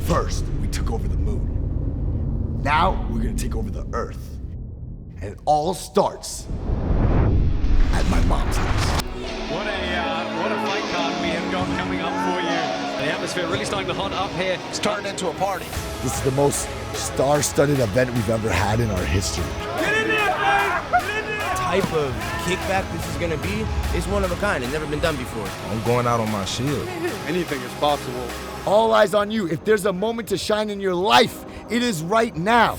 First, we took over the moon. Now, we're gonna take over the Earth. And it all starts at my mom's house. What a fight card we have got coming up for you. The atmosphere really starting to hot up here. It's turned into a party. This is the most star-studded event we've ever had in our history. Get in there, man! Get in there! The type of kickback this is gonna be is one of a kind. It's never been done before. I'm going out on my shield. Anything is possible. All eyes on you. If there's a moment to shine in your life, it is right now.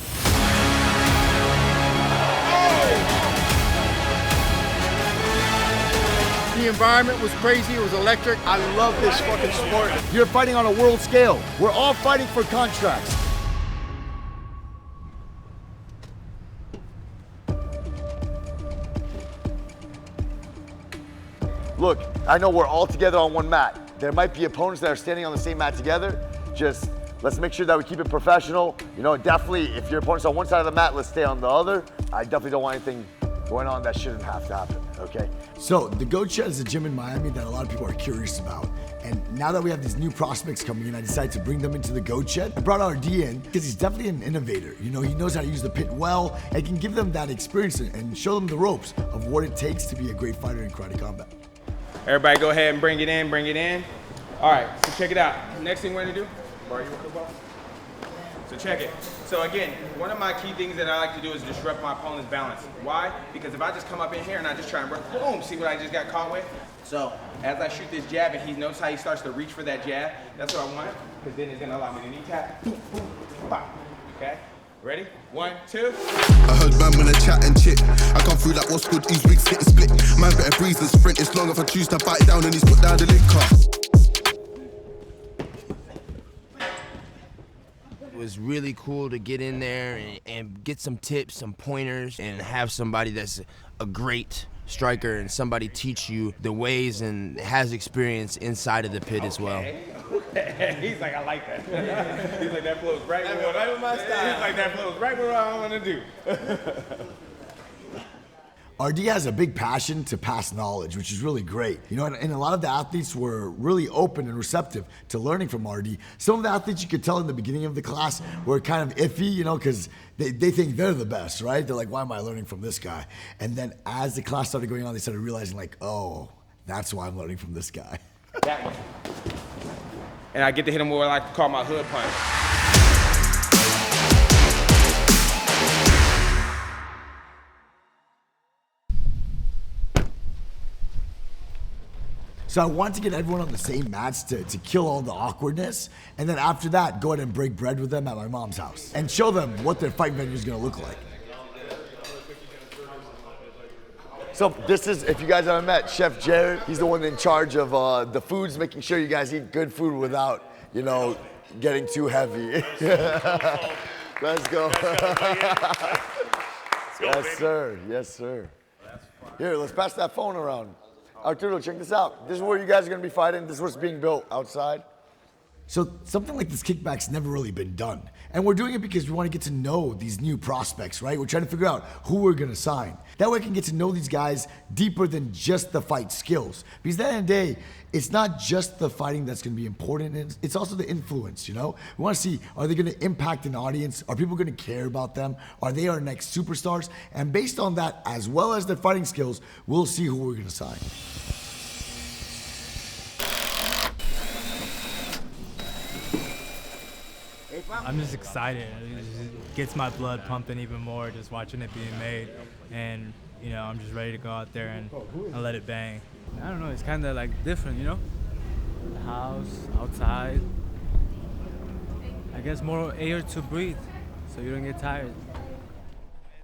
The environment was crazy, it was electric. I love this fucking sport. You're fighting on a world scale. We're all fighting for contracts. Look, I know we're all together on one mat. There might be opponents that are standing on the same mat together. Just let's make sure that we keep it professional. You know, definitely if your opponent's on one side of the mat, let's stay on the other. I definitely don't want anything going on that shouldn't have to happen, okay? So the Goat Shed is a gym in Miami that a lot of people are curious about. And now that we have these new prospects coming in, I decided to bring them into the Goat Shed. I brought RD in because he's definitely an innovator. You know, he knows how to use the pit well and can give them that experience and show them the ropes of what it takes to be a great fighter in karate combat. Everybody go ahead and bring it in, bring it in. All right, so check it out. Next thing we're gonna do, Bar, you want the ball? So check it. So again, one of my key things that I like to do is disrupt my opponent's balance. Why? Because if I just come up in here and I just try and boom, see what I just got caught with? So as I shoot this jab and he knows how he starts to reach for that jab, that's what I want, because then it's gonna allow me to knee tap, boom, boom, pop. Okay? Ready? 1, 2. I heard man when I chat and chit. I come through like what's good, these wigs get split. Man better breeze than sprint. It's long if I choose to bite down and he's put down the liquor. It was really cool to get in there and get some tips, some pointers, and have somebody that's a great striker and somebody teach you the ways and has experience inside of the pit as well. Okay. He's like, I like that. He's like, that flows right with my style. He's like, that flows right where I want to do. RD has a big passion to pass knowledge, which is really great. You know, and a lot of the athletes were really open and receptive to learning from RD. Some of the athletes you could tell in the beginning of the class were kind of iffy, you know, because they think they're the best, right? They're like, why am I learning from this guy? And then as the class started going on, they started realizing like, oh, that's why I'm learning from this guy. That one. And I get to hit him with what I like to call my hood punch. So I wanted to get everyone on the same mats to kill all the awkwardness, and then after that, go ahead and break bread with them at my mom's house and show them what their fight venue is gonna look like. So this is, if you guys haven't met, Chef Jared. He's the one in charge of the foods, making sure you guys eat good food without, you know, getting too heavy. Let's go. Yes, sir. Yes, sir. Here, let's pass that phone around. Arturo, check this out. This is where you guys are gonna be fighting. This is what's being built outside. So something like this kickback's never really been done. And we're doing it because we want to get to know these new prospects, right? We're trying to figure out who we're gonna sign. That way I can get to know these guys deeper than just the fight skills. Because at the end of the day, it's not just the fighting that's gonna be important, it's also the influence, you know? We wanna see, are they gonna impact an audience? Are people gonna care about them? Are they our next superstars? And based on that, as well as their fighting skills, we'll see who we're gonna sign. I'm just excited. It just gets my blood pumping even more just watching it being made. And, you know, I'm just ready to go out there and let it bang. I don't know, it's kind of like different, you know? The house, outside. I guess more air to breathe so you don't get tired.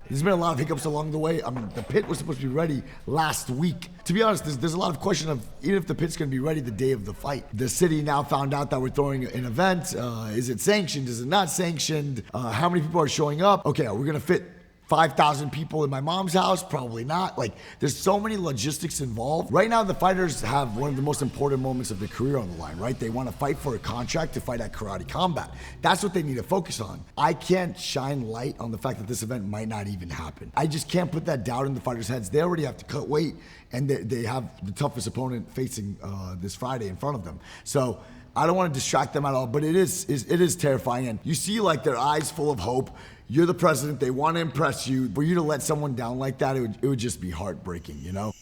There's been a lot of hiccups along the way. I mean, the pit was supposed to be ready last week. To be honest, there's a lot of question of even if the pit's gonna be ready the day of the fight. The city now found out that we're throwing an event. Is it sanctioned? Is it not sanctioned? How many people are showing up? Okay, are we gonna fit 5,000 people in my mom's house? Probably not. Like, there's so many logistics involved. Right now, the fighters have one of the most important moments of their career on the line, right? They want to fight for a contract to fight at Karate Combat. That's what they need to focus on. I can't shine light on the fact that this event might not even happen. I just can't put that doubt in the fighters' heads. They already have to cut weight, and they have the toughest opponent facing this Friday in front of them. So I don't want to distract them at all, but it is terrifying. And you see like their eyes full of hope. You're the president. They want to impress you. For you to let someone down like that, it would just be heartbreaking, you know?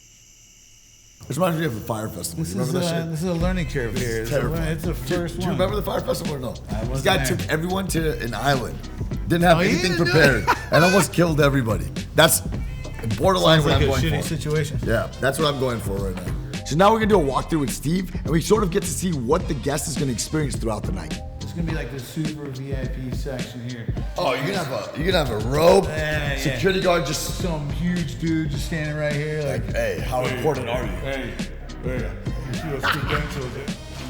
This reminds me of the Fire Festival. You remember that shit? This is a learning curve here. It's terrible. It's the first Do you one. remember the Fire Festival or no? This wasn't guy there. took everyone to an island. Didn't have he anything didn't do prepared. it. And almost killed everybody. That's borderline Sounds what like I'm a going shitty for. situation. Yeah, that's what I'm going for right now. So now we're gonna do a walkthrough with Steve, and we sort of get to see what the guest is gonna experience throughout the night. It's gonna be like the super VIP section here. Oh, you're gonna have a robe, Yeah. security guard just Some huge dude just standing right here, like, hey, how important are you? hey, we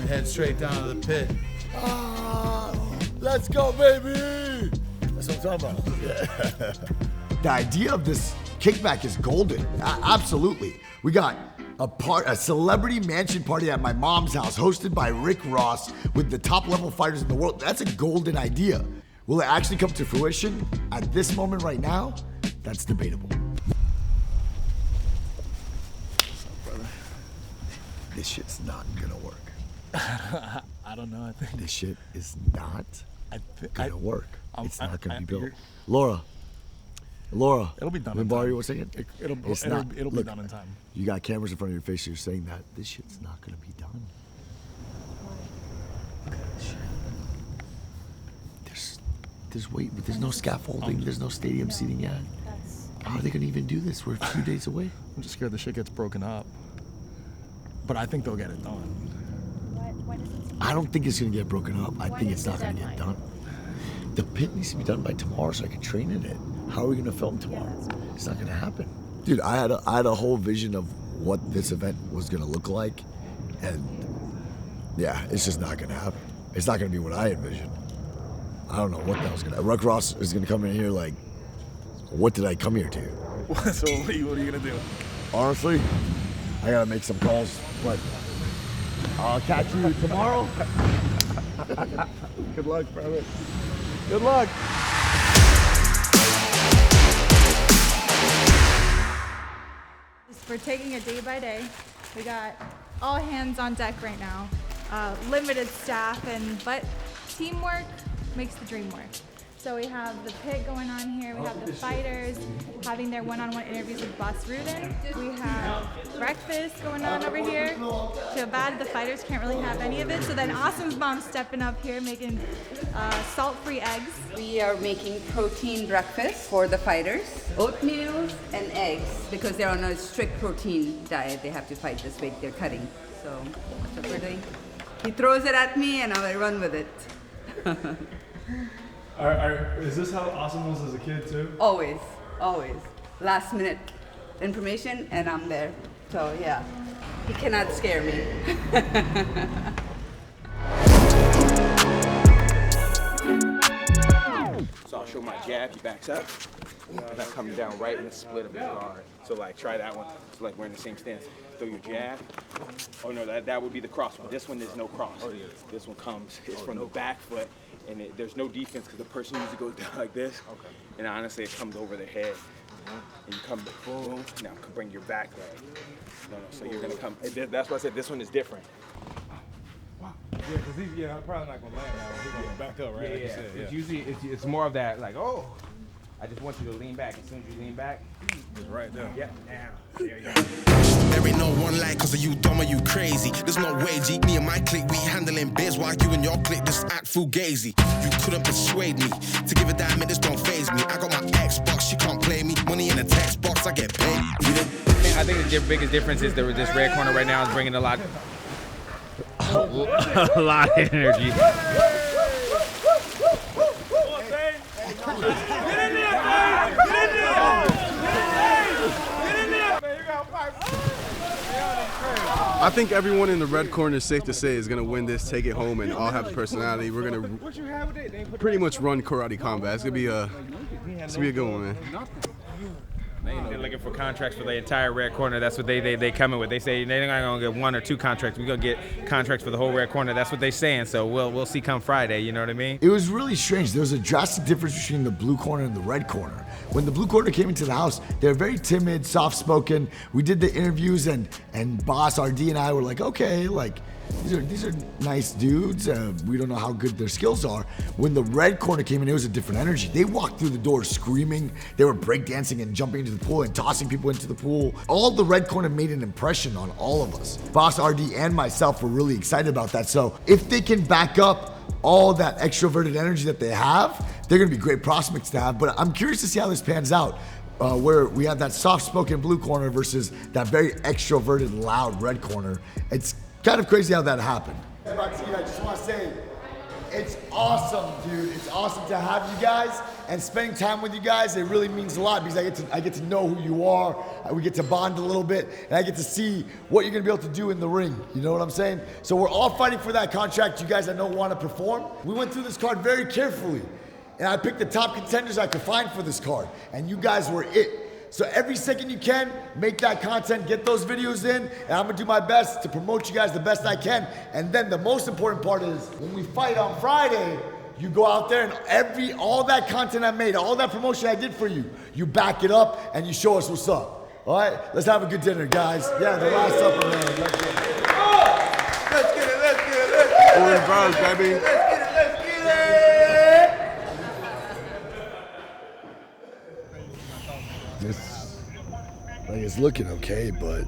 head straight down to the pit. Let's go, baby! That's what I'm talking about. Yeah. The idea of this kickback is golden. Absolutely. We got a celebrity mansion party at my mom's house hosted by Rick Ross with the top level fighters in the world. That's a golden idea. Will it actually come to fruition at this moment right now? That's debatable. Brother, this shit's not gonna work. I don't know. I think This shit is not gonna work. It's not gonna be built. you're- Laura, It'll be done Let me in borrow time. you 1 second. It'll be Look, done in time. You got cameras in front of your face. You're saying that this shit's not gonna be done. Look at this shit. There's no scaffolding. There's no stadium seating yet. How are they gonna even do this? We're a few days away. I'm just scared the shit gets broken up. But I think they'll get it done. I don't think it's gonna get broken up. I think it's not gonna get done. The pit needs to be done by tomorrow so I can train in it. How are we gonna film tomorrow? It's not gonna happen. Dude, I had a whole vision of what this event was gonna look like, and yeah, it's just not gonna happen. It's not gonna be what I envisioned. I don't know what the hell's gonna. Rick Ross is gonna come in here like, what did I come here to? So what are you gonna do? Honestly, I gotta make some calls, but I'll catch you tomorrow. Good luck, brother. Good luck. We're taking it day by day. We got all hands on deck right now. Limited staff, but teamwork makes the dream work. So we have the pit going on here. We have the fighters having their one-on-one interviews with Boss Rudin. We have breakfast going on over here. Feel bad the fighters can't really have any of it. So then Awesome's mom stepping up here making salt-free eggs. We are making protein breakfast for the fighters. Oatmeal and eggs, because they're on a strict protein diet. They have to fight this weight they're cutting. So that's what we're doing. He throws it at me and I run with it. Is this how Awesome was as a kid too? Always, always. Last minute information and I'm there. So yeah, he cannot scare me. So I'll show my jab, he backs up, and I'm coming down right in the split of his guard. So like try that one. It's like we're in the same stance. Throw your jab. Oh no, that would be the cross one. This one there's no cross. This one comes, it's from the back foot, and there's no defense because the person usually goes down like this. And honestly, it comes over their head. And you come, boom, now bring your back leg. No, so you're gonna come, that's why I said this one is different. Yeah, because he's probably not gonna land now. He's gonna back up, right? Like you said, It's usually it's more of that like, oh, I just want you to lean back. As soon as you lean back, It's right there. yeah, now there you go. There ain't no one like, cause are you dumb or you crazy? There's no way, G. Me and my clique, we handling biz while you and your clique just act fugazi. You couldn't persuade me to give a damn, it just don't faze me. I got my Xbox, she can't play me. Money in a text box, I get paid. I think the biggest difference is that this red corner right now is bringing a lot of energy. I think everyone in the red corner, is safe to say, is gonna win this, take it home, and all have the personality. We're gonna pretty much run karate combat. It's gonna be a good one, man. They're looking for contracts for the entire red corner. That's what they coming with. They say they're not gonna get 1 or 2 contracts. We're gonna get contracts for the whole red corner. That's what they're saying. So we'll see come Friday. You know what I mean? It was really strange. There was a drastic difference between the blue corner and the red corner. When the blue corner came into the house, they were very timid, soft-spoken. We did the interviews, and Boss, RD, and I were like, okay, like, these are nice dudes. We don't know how good their skills are. When the red corner came in, it was a different energy. They walked through the door screaming. They were breakdancing and jumping into the pool and tossing people into the pool. All the red corner made an impression on all of us. Boss RD and myself were really excited about that. So if they can back up all that extroverted energy that they have, they're gonna be great prospects to have. But I'm curious to see how this pans out. Where we have that soft-spoken blue corner versus that very extroverted, loud red corner. It's kind of crazy how that happened. I just want to say, it's awesome, dude. It's awesome to have you guys and spending time with you guys. It really means a lot because I get to know who you are. We get to bond a little bit, and I get to see what you're gonna be able to do in the ring. You know what I'm saying? So we're all fighting for that contract. You guys that don't want to perform. We went through this card very carefully. And I picked the top contenders I could find for this card, and you guys were it. So every second you can, make that content, get those videos in, and I'm gonna do my best to promote you guys the best I can. And then the most important part is, when we fight on Friday, you go out there and all that content I made, all that promotion I did for you, you back it up and you show us what's up. All right, let's have a good dinner, guys. Yeah, the last supper, man. Let's get it. Let's get it, let's get it, let's get it. Orange bars, baby. Let's get it, let's get it. It's looking okay, but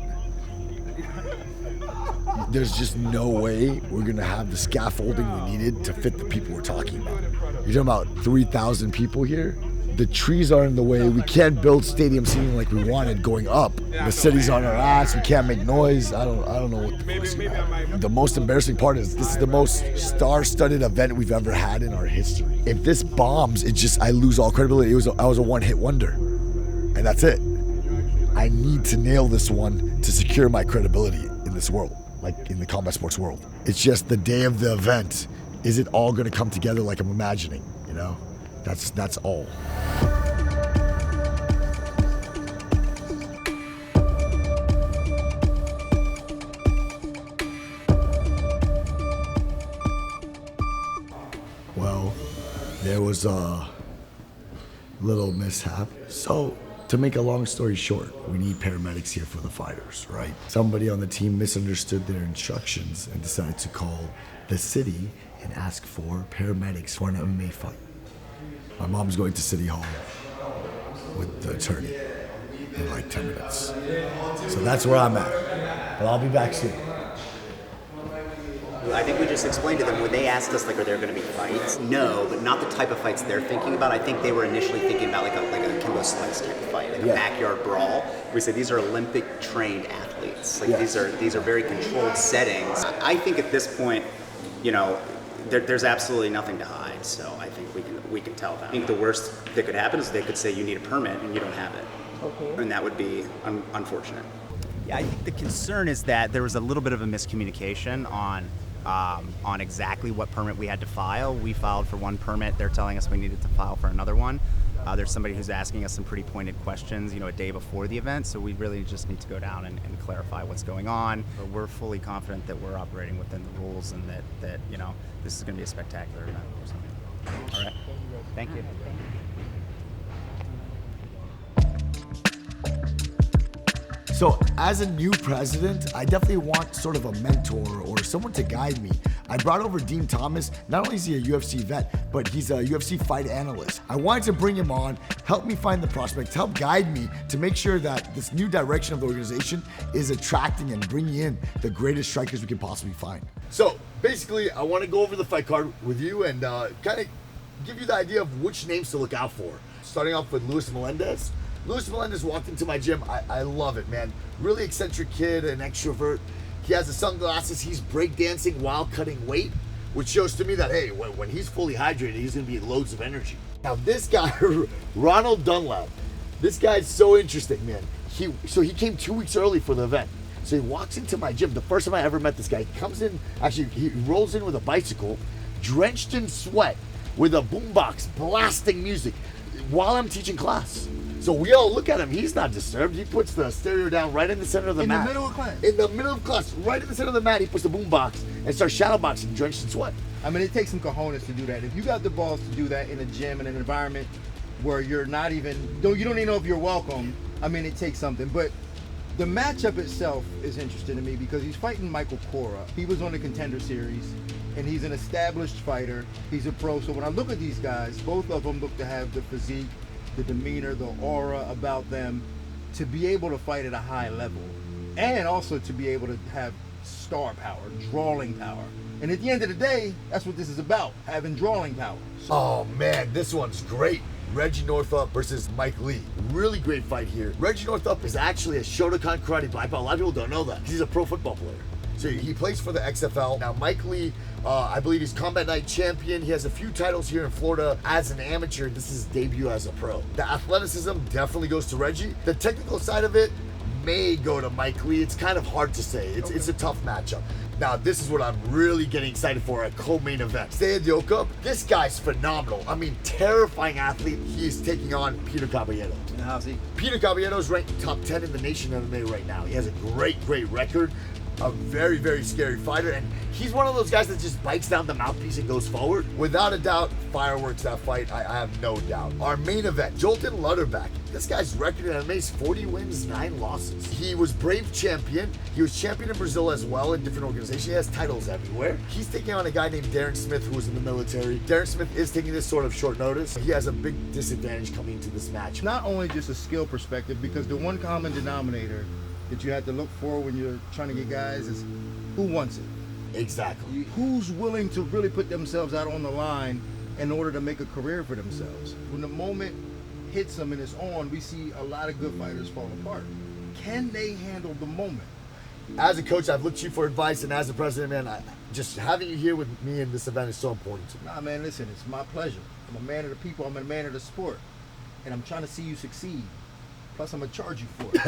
there's just no way we're gonna have the scaffolding we needed to fit the people we're talking about. You're talking about 3,000 people here. The trees are in the way. We can't build stadium seating like we wanted going up. The city's on our ass. We can't make noise. I don't know what the fuck's going on. The most embarrassing part is this is the most star-studded event we've ever had in our history. If this bombs, I lose all credibility. I was a one-hit wonder, and that's it. I need to nail this one to secure my credibility in this world, like in the combat sports world. It's just the day of the event. Is it all gonna come together like I'm imagining, you know? That's all. Well, there was a little mishap. So, to make a long story short, we need paramedics here for the fighters, right? Somebody on the team misunderstood their instructions and decided to call the city and ask for paramedics for an MMA fight. My mom's going to City Hall with the attorney in like 10 minutes. So that's where I'm at, but I'll be back soon. I think we just explained to them when they asked us, like, are there going to be fights? No, but not the type of fights they're thinking about. I think they were initially thinking about like a Kimbo Slice type of fight, like a backyard brawl. We said these are Olympic trained athletes. Like these are very controlled settings. I think at this point, you know, there's absolutely nothing to hide. So I think we can tell them. I think the worst that could happen is they could say you need a permit and you don't have it, and that would be unfortunate. Yeah, I think the concern is that there was a little bit of a miscommunication on exactly what permit we had to file. We filed for one permit. They're telling us we needed to file for another one. There's somebody who's asking us some pretty pointed questions, you know, a day before the event. So we really just need to go down and clarify what's going on. But we're fully confident that we're operating within the rules and that you know, this is going to be a spectacular event or something. All right. Thank you. So as a new president, I definitely want sort of a mentor or someone to guide me. I brought over Dean Thomas. Not only is he a UFC vet, but he's a UFC fight analyst. I wanted to bring him on, help me find the prospects, help guide me to make sure that this new direction of the organization is attracting and bringing in the greatest strikers we can possibly find. So basically, I want to go over the fight card with you and kind of give you the idea of which names to look out for. Starting off with Luis Melendez. Luis Melendez walked into my gym. I love it, man. Really eccentric kid, an extrovert. He has the sunglasses. He's breakdancing while cutting weight, which shows to me that, hey, when he's fully hydrated, he's going to be loads of energy. Now, this guy, Ronald Dunlap, this guy's so interesting, man. He came 2 weeks early for the event. So he walks into my gym. The first time I ever met this guy, he comes in, actually, he rolls in with a bicycle, drenched in sweat, with a boombox blasting music while I'm teaching class. So we all look at him. He's not disturbed. He puts the stereo down right in the center of the mat. In the middle of class? In the middle of class, right in the center of the mat, he puts the boombox and starts shadowboxing, drenched in sweat. I mean, it takes some cojones to do that. If you got the balls to do that in a gym, in an environment where you're not even, you don't even know if you're welcome, I mean, it takes something. But The matchup itself is interesting to me because he's fighting Michael Cora. He was on the Contender Series, and he's an established fighter. He's a pro. So when I look at these guys, both of them look to have the physique, the demeanor, the aura about them to be able to fight at a high level, and also to be able to have star power, drawing power. And at the end of the day, that's what this is about, having drawing power. So, Oh man, this one's great. Reggie Northup versus Mike Lee. Really great fight here. Reggie Northup is actually a Shotokan karate black belt. A lot of people don't know that. He's a pro football player. So he plays for the XFL. Now Mike Lee, I believe he's Combat Night champion. He has a few titles here in Florida as an amateur. This is his debut as a pro. The athleticism definitely goes to Reggie. The technical side of it may go to Mike Lee. It's kind of hard to say. It's a tough matchup. Now, this is what I'm really getting excited for, a co-main event. Stay Dioka, this guy's phenomenal. I mean, terrifying athlete. He's taking on Peter Caballero. how's he? Peter Caballero is ranked top 10 in the nation MMA right now. He has a great record. A very, very scary fighter, and he's one of those guys that just bites down the mouthpiece and goes forward. Without a doubt, fireworks that fight, I have no doubt. Our main event, Jolton Lutterback. This guy's record in MMA is 40 wins, 9 losses. He was Brave champion. He was champion in Brazil as well in different organizations. He has titles everywhere. He's taking on a guy named Darren Smith who was in the military. Darren Smith is taking this sort of short notice. He has a big disadvantage coming into this match. Not only just a skill perspective, because the one common denominator that you have to look for when you're trying to get guys is who wants it. Exactly. Who's willing to really put themselves out on the line in order to make a career for themselves. When the moment hits them and it's on, we see a lot of good fighters fall apart. Can they handle the moment? As a coach, I've looked to you for advice, and as a president, man, just having you here with me in this event is so important to me. Nah, man, listen, it's my pleasure. I'm a man of the people. I'm a man of the sport. And I'm trying to see you succeed. Plus, I'm going to charge you for it.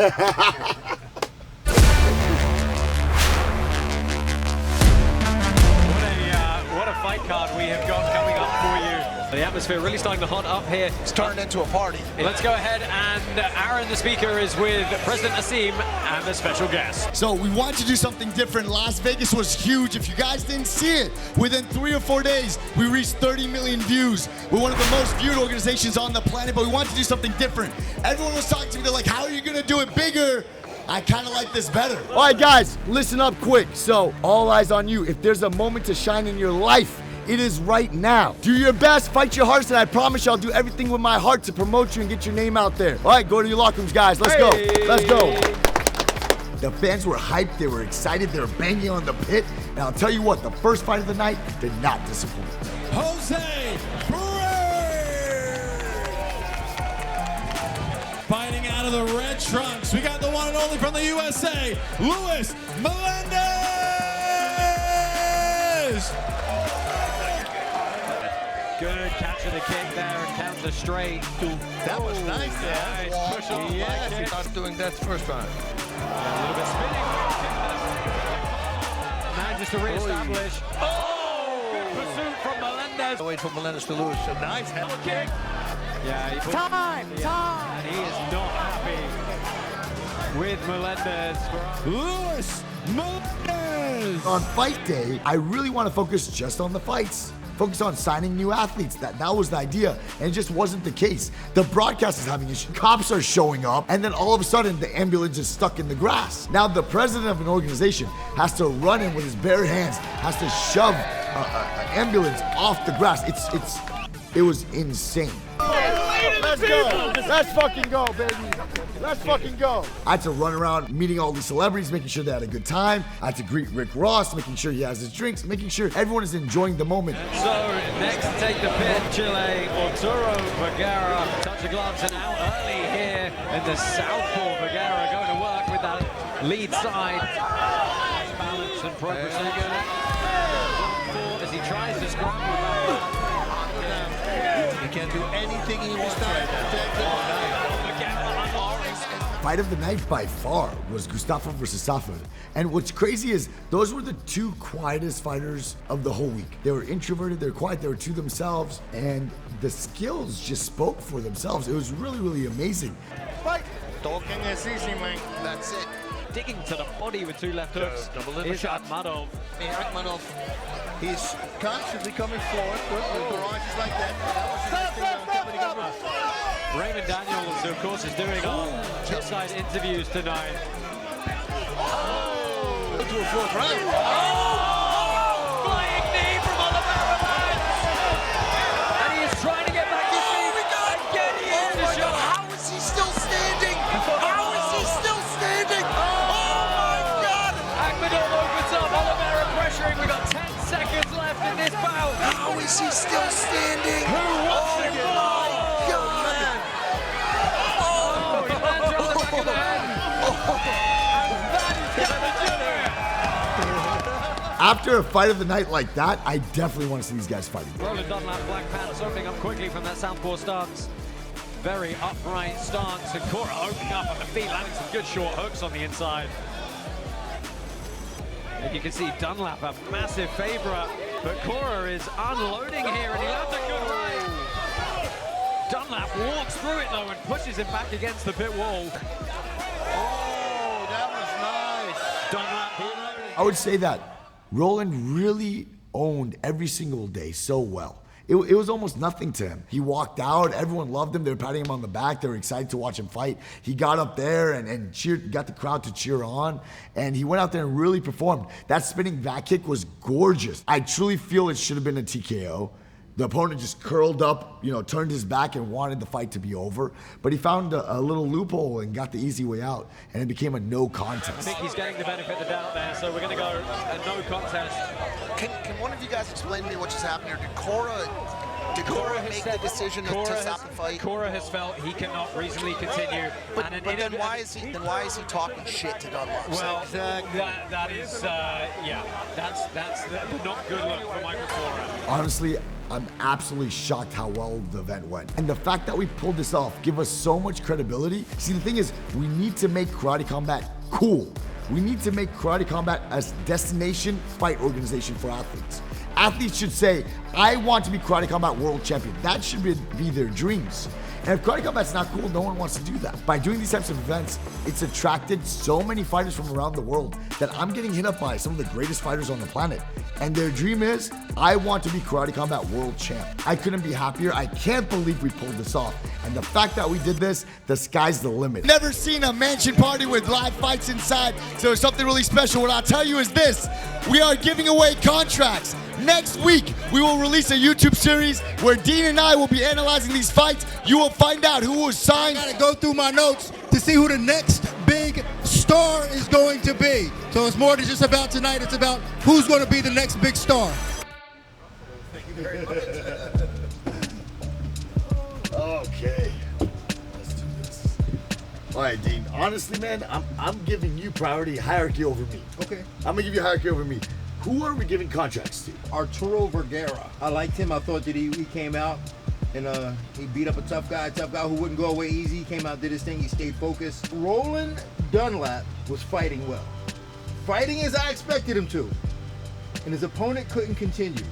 What a fight card we have got coming up for you. The atmosphere really starting to hot up here. It's turned into a party. Let's go ahead, and Aaron, the speaker, is with President Asim and the special guest. So we want to do something different. Las Vegas was huge. If you guys didn't see it, within 3 or 4 days, we reached 30 million views. We're one of the most viewed organizations on the planet, but we wanted to do something different. Everyone was talking to me, they're like, how are you gonna do it bigger? I kind of like this better. All right, guys, listen up quick. So, all eyes on you. If there's a moment to shine in your life, it is right now. Do your best, fight your hardest, and I promise you I'll do everything with my heart to promote you and get your name out there. All right, go to your locker rooms, guys. Let's go. Let's go. The fans were hyped. They were excited. They were banging on the pit. And I'll tell you what, the first fight of the night did not disappoint. Jose fighting out of the red trunks. We got the one and only from the USA, Luis Melendez. Good catch of the kick there and counter straight. That was nice there. Nice push off. Yes, he started doing that first time. A little bit spinning. Manages to re-establish. Good pursuit from Melendez. Wait for Melendez to lose. A nice head kick. Yeah, he Time. And he is not happy with Melendez. Luis Melendez. On fight day, I really want to focus just on the fights. Focus on signing new athletes. That was the idea, and it just wasn't the case. The broadcast is having issues. Cops are showing up, and then all of a sudden, the ambulance is stuck in the grass. Now, the president of an organization has to run in with his bare hands, has to shove an ambulance off the grass. It was insane. Let's go. Let's fucking go, baby. Let's fucking go. I had to run around meeting all these celebrities, making sure they had a good time. I had to greet Rick Ross, making sure he has his drinks, making sure everyone is enjoying the moment. So next to take the pit, Chile, Arturo Vergara. Touch of gloves and out early here in the southpaw. Vergara going to work with that lead side. Balance and progress. As he tries to scramble back. He can't do anything he wants to. Fight of the night by far was Gustavo versus Safa. And what's crazy is those were the two quietest fighters of the whole week. They were introverted, they were quiet, they were to themselves, and the skills just spoke for themselves. It was really, really amazing. Fight! Talking is easy, man. That's it. Digging to the body with 2 left hooks. Is Akhmadov. Akhmadov, he's constantly coming forward with garages like that. That was the next thing on coming over. Raymond Daniels, of course, is doing our inside interviews tonight. to a fourth round. Flying knee from Oliveira lands. And he is trying to get back to his feet. Again, he hits the shot. How is he still standing? How is he still standing? Oh my God! Akhmadov opens up. Oliveira pressuring. We got 10 seconds left in this bout. How is he still standing? Who wants it more? He lands her on the back of the head. And that is gonna do it. After a fight of the night like that, I definitely want to see these guys fighting. Roland Dunlap, black pants, opening up quickly from that southpaw stance. Very upright stance, and Cora opening up on the feet, landing some good short hooks on the inside. And you can see Dunlap, a massive favorite, but Cora is unloading here, and he lands a good right. Dunlap walks through it though and pushes him back against the pit wall. Oh, that was nice. Dunlap. I would say that Roland really owned every single day so well. It was almost nothing to him. He walked out, everyone loved him, they were patting him on the back, they were excited to watch him fight. He got up there and cheered, got the crowd to cheer on, and he went out there and really performed. That spinning back kick was gorgeous. I truly feel it should have been a TKO. The opponent just curled up, turned his back and wanted the fight to be over. But he found a little loophole and got the easy way out, and it became a no contest. I think he's getting the benefit of the doubt there, so we're going to go a no contest. Can one of you guys explain to me what just happened here? Did Cora make the decision to stop the fight? Cora has felt he cannot reasonably continue. But then why is he talking shit to Dunlap? Well, that is that's the not good look for Michael Cora. Honestly, I'm absolutely shocked how well the event went. And the fact that we pulled this off give us so much credibility. See, the thing is, we need to make Karate Combat cool. We need to make Karate Combat a destination fight organization for athletes. Athletes should say, I want to be Karate Combat World Champion. That should be their dreams. And if Karate Combat's not cool, no one wants to do that. By doing these types of events, it's attracted so many fighters from around the world that I'm getting hit up by some of the greatest fighters on the planet. And their dream is, I want to be Karate Combat World Champ. I couldn't be happier. I can't believe we pulled this off. And the fact that we did this, the sky's the limit. Never seen a mansion party with live fights inside, so it's something really special. What I'll tell you is this, we are giving away contracts. Next week, we will release a YouTube series where Dean and I will be analyzing these fights. You will find out who was signed. I gotta go through my notes to see who the next big star is going to be. So it's more than just about tonight, it's about who's going to be the next big star. Thank you very much. Okay, let's do this. All right, Dean, honestly, man, I'm giving you hierarchy over me. Okay. I'm gonna give you hierarchy over me. Who are we giving contracts to? Arturo Vergara. I liked him. I thought that he came out and he beat up a tough guy who wouldn't go away easy. He came out, did his thing, he stayed focused. Roland Dunlap was fighting well. Fighting as I expected him to. And his opponent couldn't continue.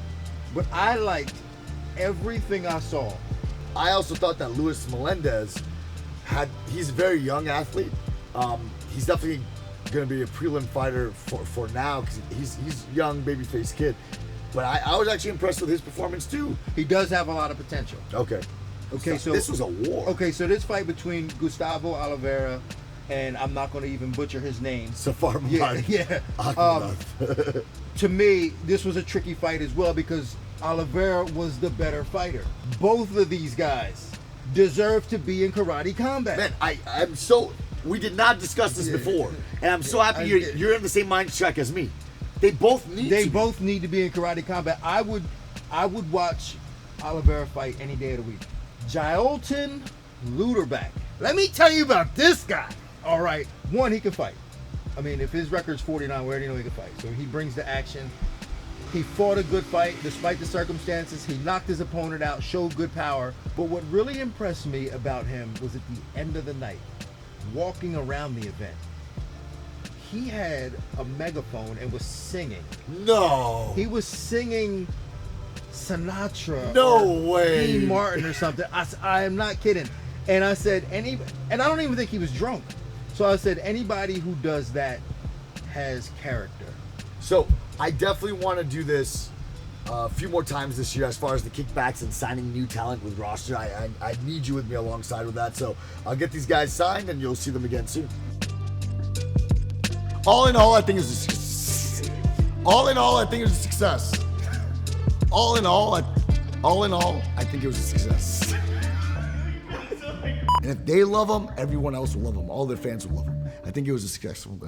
But I liked everything I saw. I also thought that Luis Melendez he's a very young athlete. He's definitely going to be a prelim fighter for now because he's young babyface kid, but I was actually impressed with his performance too. He does have a lot of potential. Okay, so this was a war. Okay, so this fight between Gustavo Oliveira and I'm not going to even butcher his name. Safar Yeah. To me, this was a tricky fight as well because Oliveira was the better fighter. Both of these guys deserve to be in Karate Combat. Man, I'm so. We did not discuss this before, and I'm so happy you're in the same mind track as me. They both need to be in Karate Combat. I would watch Oliveira fight any day of the week. Jailton Luderback. Let me tell you about this guy. All right, one, he can fight. I mean, if his record's 49, we already know he can fight. So he brings the action. He fought a good fight despite the circumstances. He knocked his opponent out, showed good power. But what really impressed me about him was at the end of the night, walking around the event, he had a megaphone and was singing. No. He was singing Sinatra. No way. Dean Martin or something. I am not kidding. And I said, and I don't even think he was drunk. So I said, anybody who does that has character. So I definitely want to do this a few more times this year as far as the kickbacks and signing new talent with roster. I need you with me alongside with that. So I'll get these guys signed and you'll see them again soon. All in all, I think it was a All in all, I think it was a success. All in all, I think it was a success. And if they love him, everyone else will love him. All their fans will love him. I think it was a successful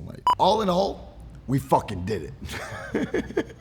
night. All in all, we fucking did it.